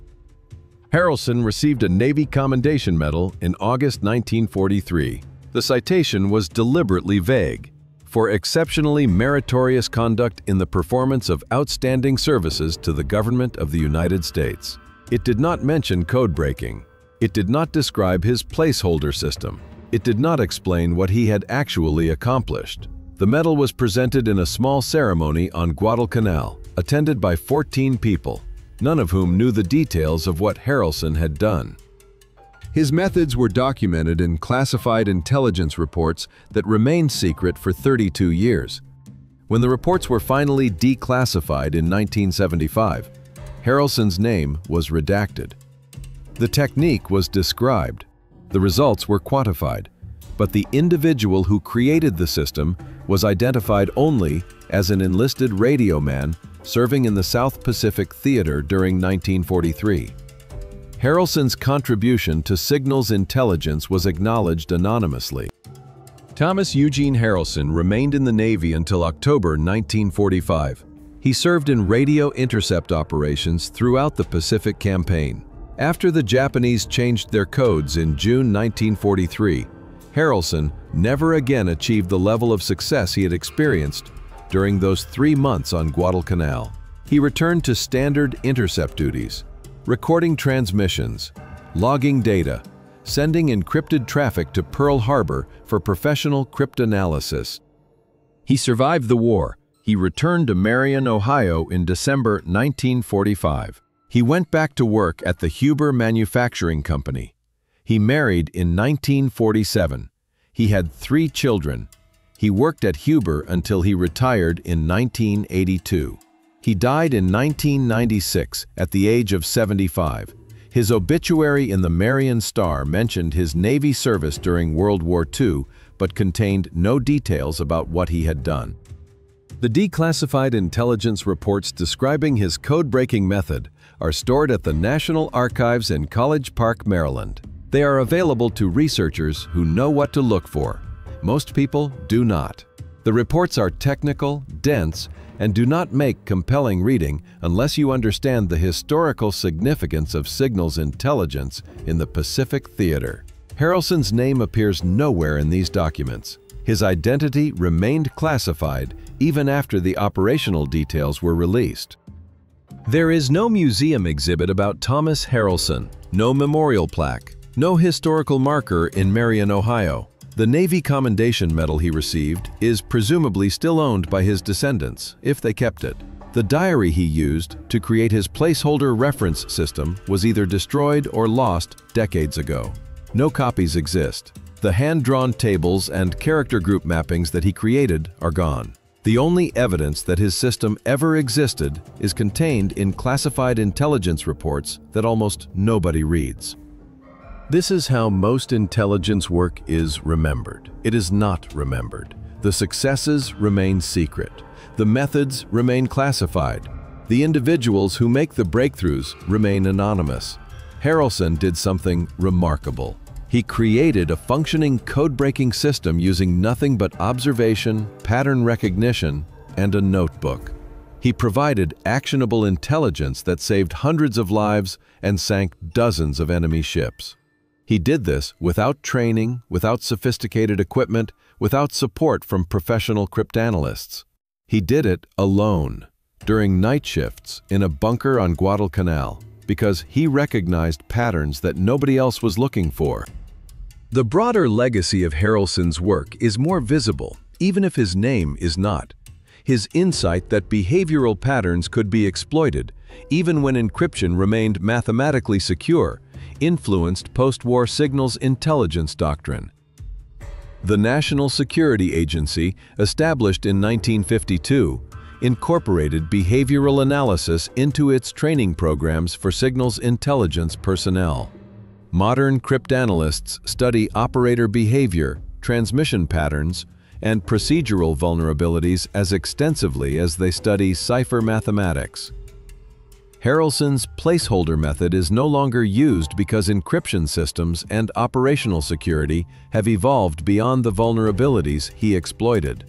Harrelson received a Navy Commendation Medal in August 1943. The citation was deliberately vague, for exceptionally meritorious conduct in the performance of outstanding services to the government of the United States. It did not mention code breaking. It did not describe his placeholder system. It did not explain what he had actually accomplished. The medal was presented in a small ceremony on Guadalcanal, attended by 14 people, none of whom knew the details of what Harrelson had done. His methods were documented in classified intelligence reports that remained secret for 32 years. When the reports were finally declassified in 1975, Harrelson's name was redacted. The technique was described, the results were quantified, but the individual who created the system was identified only as an enlisted radioman serving in the South Pacific Theater during 1943. Harrelson's contribution to signals intelligence was acknowledged anonymously. Thomas Eugene Harrelson remained in the Navy until October 1945. He served in radio intercept operations throughout the Pacific Campaign. After the Japanese changed their codes in June 1943, Harrelson never again achieved the level of success he had experienced during those 3 months on Guadalcanal. He returned to standard intercept duties, recording transmissions, logging data, sending encrypted traffic to Pearl Harbor for professional cryptanalysis. He survived the war. He returned to Marion, Ohio in December 1945. He went back to work at the Huber Manufacturing Company. He married in 1947. He had 3 children. He worked at Huber until he retired in 1982. He died in 1996 at the age of 75. His obituary in the Marion Star mentioned his Navy service during World War II, but contained no details about what he had done. The declassified intelligence reports describing his code-breaking method are stored at the National Archives in College Park, Maryland. They are available to researchers who know what to look for. Most people do not. The reports are technical, dense, and do not make compelling reading unless you understand the historical significance of signals intelligence in the Pacific Theater. Harrelson's name appears nowhere in these documents. His identity remained classified even after the operational details were released. There is no museum exhibit about Thomas Harrelson, no memorial plaque, no historical marker in Marion, Ohio. The Navy Commendation Medal he received is presumably still owned by his descendants, if they kept it. The diary he used to create his placeholder reference system was either destroyed or lost decades ago. No copies exist. The hand-drawn tables and character group mappings that he created are gone. The only evidence that his system ever existed is contained in classified intelligence reports that almost nobody reads. This is how most intelligence work is remembered. It is not remembered. The successes remain secret. The methods remain classified. The individuals who make the breakthroughs remain anonymous. Harrelson did something remarkable. He created a functioning code-breaking system using nothing but observation, pattern recognition, and a notebook. He provided actionable intelligence that saved hundreds of lives and sank dozens of enemy ships. He did this without training, without sophisticated equipment, without support from professional cryptanalysts. He did it alone, during night shifts in a bunker on Guadalcanal, because he recognized patterns that nobody else was looking for. The broader legacy of Harrelson's work is more visible, even if his name is not. His insight that behavioral patterns could be exploited, even when encryption remained mathematically secure, influenced post-war signals intelligence doctrine. The National Security Agency, established in 1952, incorporated behavioral analysis into its training programs for signals intelligence personnel. Modern cryptanalysts study operator behavior, transmission patterns, and procedural vulnerabilities as extensively as they study cipher mathematics. Harrelson's placeholder method is no longer used because encryption systems and operational security have evolved beyond the vulnerabilities he exploited.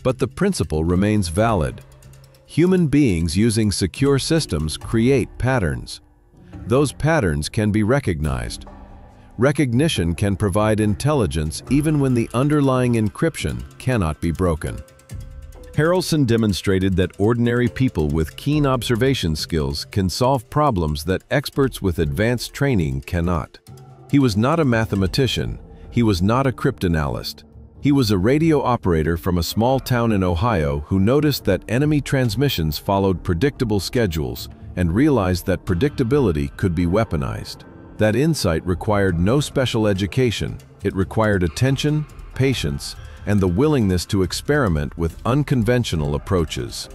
But the principle remains valid. Human beings using secure systems create patterns. Those patterns can be recognized. Recognition can provide intelligence even when the underlying encryption cannot be broken. Harrelson demonstrated that ordinary people with keen observation skills can solve problems that experts with advanced training cannot. He was not a mathematician. He was not a cryptanalyst. He was a radio operator from a small town in Ohio who noticed that enemy transmissions followed predictable schedules and realized that predictability could be weaponized. That insight required no special education. It required attention, patience, and the willingness to experiment with unconventional approaches.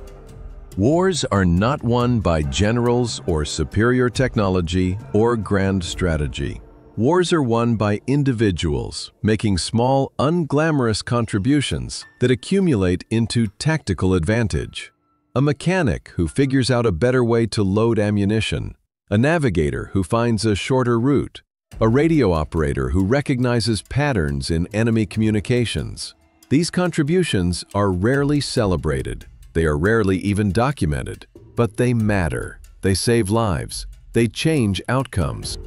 Wars are not won by generals or superior technology or grand strategy. Wars are won by individuals making small, unglamorous contributions that accumulate into tactical advantage. A mechanic who figures out a better way to load ammunition, a navigator who finds a shorter route, a radio operator who recognizes patterns in enemy communications. These contributions are rarely celebrated. They are rarely even documented, but they matter. They save lives. They change outcomes.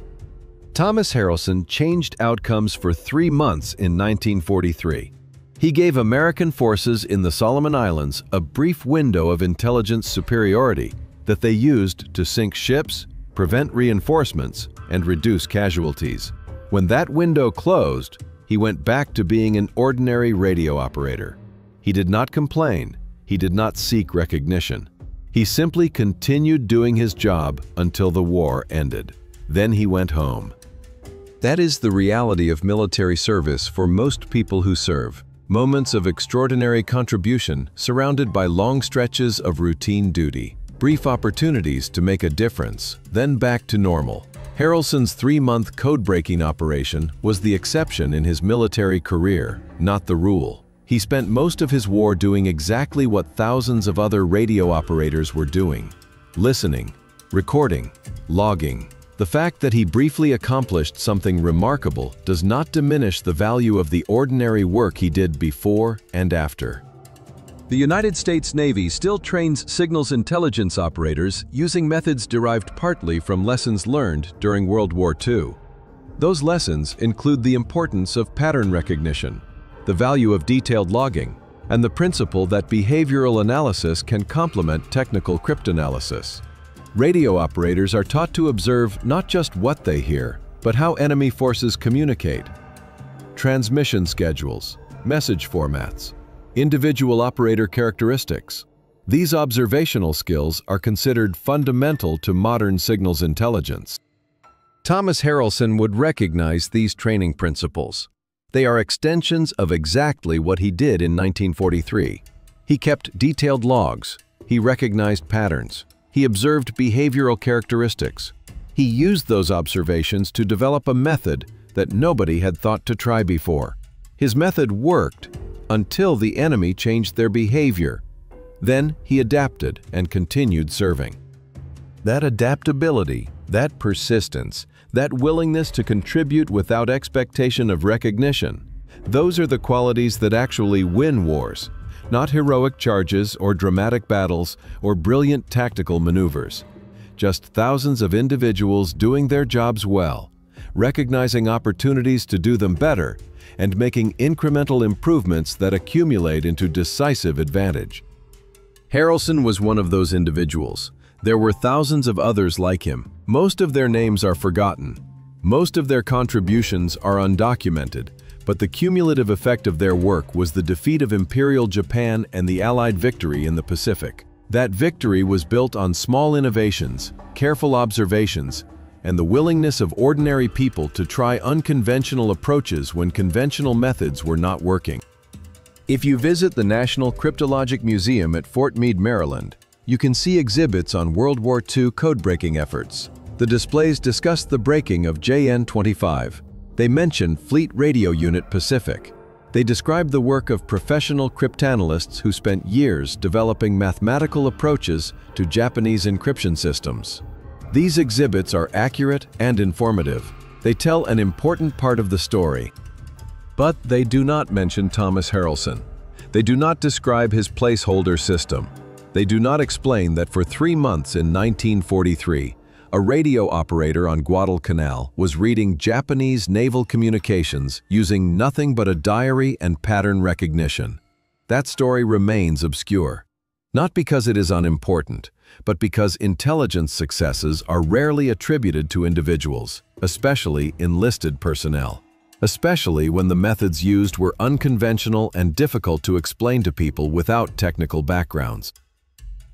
Thomas Harrelson changed outcomes for 3 months in 1943. He gave American forces in the Solomon Islands a brief window of intelligence superiority that they used to sink ships, prevent reinforcements, and reduce casualties. When that window closed, he went back to being an ordinary radio operator. He did not complain. He did not seek recognition. He simply continued doing his job until the war ended. Then he went home. That is the reality of military service for most people who serve. Moments of extraordinary contribution surrounded by long stretches of routine duty. Brief opportunities to make a difference, then back to normal. Harrelson's 3-month code-breaking operation was the exception in his military career, not the rule. He spent most of his war doing exactly what thousands of other radio operators were doing: listening, recording, logging. The fact that he briefly accomplished something remarkable does not diminish the value of the ordinary work he did before and after. The United States Navy still trains signals intelligence operators using methods derived partly from lessons learned during World War II. Those lessons include the importance of pattern recognition, the value of detailed logging, and the principle that behavioral analysis can complement technical cryptanalysis. Radio operators are taught to observe not just what they hear, but how enemy forces communicate. Transmission schedules, message formats, individual operator characteristics. These observational skills are considered fundamental to modern signals intelligence. Thomas Harrelson would recognize these training principles. They are extensions of exactly what he did in 1943. He kept detailed logs. He recognized patterns. He observed behavioral characteristics. He used those observations to develop a method that nobody had thought to try before. His method worked until the enemy changed their behavior. Then he adapted and continued serving. That adaptability, that persistence, that willingness to contribute without expectation of recognition, those are the qualities that actually win wars, not heroic charges or dramatic battles or brilliant tactical maneuvers. Just thousands of individuals doing their jobs well, recognizing opportunities to do them better, and making incremental improvements that accumulate into decisive advantage. Harrelson was one of those individuals. There were thousands of others like him. Most of their names are forgotten. Most of their contributions are undocumented, but the cumulative effect of their work was the defeat of Imperial Japan and the Allied victory in the Pacific. That victory was built on small innovations, careful observations, and the willingness of ordinary people to try unconventional approaches when conventional methods were not working. If you visit the National Cryptologic Museum at Fort Meade, Maryland, you can see exhibits on World War II code-breaking efforts. The displays discuss the breaking of JN-25. They mention Fleet Radio Unit Pacific. They describe the work of professional cryptanalysts who spent years developing mathematical approaches to Japanese encryption systems. These exhibits are accurate and informative. They tell an important part of the story. But they do not mention Thomas Harrelson. They do not describe his placeholder system. They do not explain that for 3 months in 1943, a radio operator on Guadalcanal was reading Japanese naval communications using nothing but a diary and pattern recognition. That story remains obscure. Not because it is unimportant, but because intelligence successes are rarely attributed to individuals, especially enlisted personnel. Especially when the methods used were unconventional and difficult to explain to people without technical backgrounds.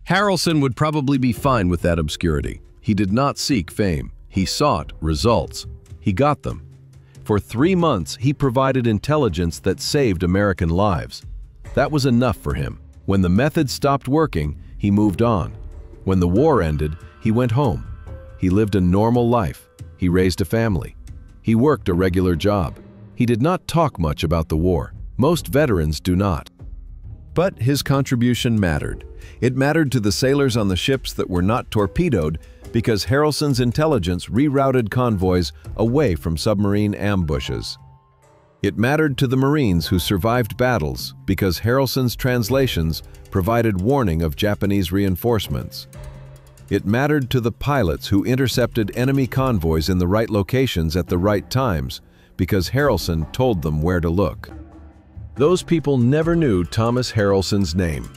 Harrelson would probably be fine with that obscurity. He did not seek fame. He sought results. He got them. For 3 months, he provided intelligence that saved American lives. That was enough for him. When the method stopped working, he moved on. When the war ended, he went home. He lived a normal life. He raised a family. He worked a regular job. He did not talk much about the war. Most veterans do not. But his contribution mattered. It mattered to the sailors on the ships that were not torpedoed because Harrelson's intelligence rerouted convoys away from submarine ambushes. It mattered to the Marines who survived battles because Harrelson's translations provided warning of Japanese reinforcements. It mattered to the pilots who intercepted enemy convoys in the right locations at the right times because Harrelson told them where to look. Those people never knew Thomas Harrelson's name.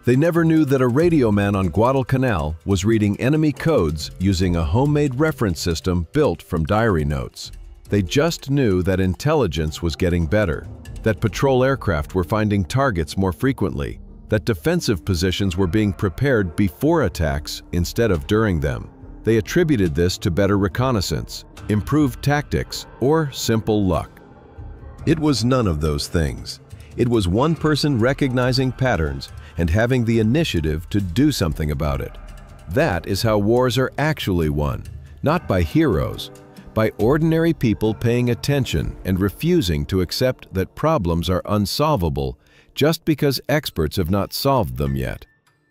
They never knew that a radioman on Guadalcanal was reading enemy codes using a homemade reference system built from diary notes. They just knew that intelligence was getting better, that patrol aircraft were finding targets more frequently, that defensive positions were being prepared before attacks instead of during them. They attributed this to better reconnaissance, improved tactics, or simple luck. It was none of those things. It was one person recognizing patterns and having the initiative to do something about it. That is how wars are actually won, not by heroes, by ordinary people paying attention and refusing to accept that problems are unsolvable just because experts have not solved them yet.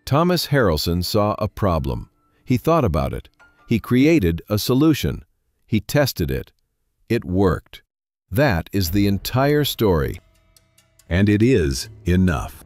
Thomas Harrelson saw a problem. He thought about it. He created a solution. He tested it. It worked. That is the entire story. And it is enough.